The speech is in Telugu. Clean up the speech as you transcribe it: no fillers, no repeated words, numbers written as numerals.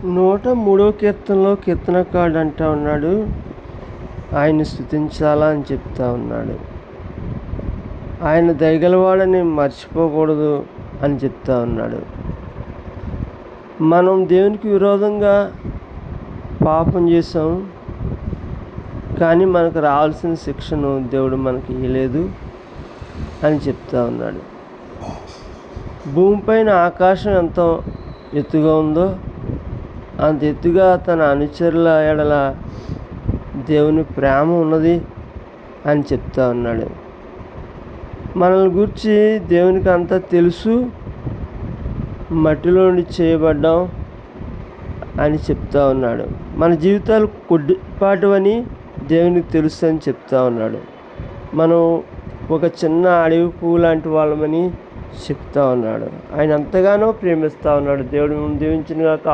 103వ కీర్తనలో కీర్తనకారుడు అంటా ఉన్నాడు, ఆయన్ని స్తుతించాలా అని చెప్తా ఉన్నాడు. ఆయన దయగలవాడని మర్చిపోకూడదు అని చెప్తా ఉన్నాడు. మనం దేవునికి విరోధంగా పాపం చేసాం, కానీ మనకు రావాల్సిన శిక్షను దేవుడు మనకి ఇవ్వలేదు అని చెప్తా ఉన్నాడు. భూమిపైన ఆకాశం ఎంత ఎత్తుగా ఉందో అంత ఎత్తుగా తన అనుచరుల ఎడల దేవుని ప్రేమ ఉన్నది అని చెప్తా ఉన్నాడు. మనల్ని గురించి దేవునికి అంతా తెలుసు, మట్టిలో నుండి చేయబడ్డాం అని చెప్తా ఉన్నాడు. మన జీవితాలు కొద్దిపాటివని దేవునికి తెలుసు అని చెప్తా ఉన్నాడు. మనం ఒక చిన్న అడవి పువ్వు లాంటి వాళ్ళమని చెప్తా ఉన్నాడు. ఆయన ఎంతగానో ప్రేమిస్తూ ఉన్నాడు. దేవుడు దీవించును గాక.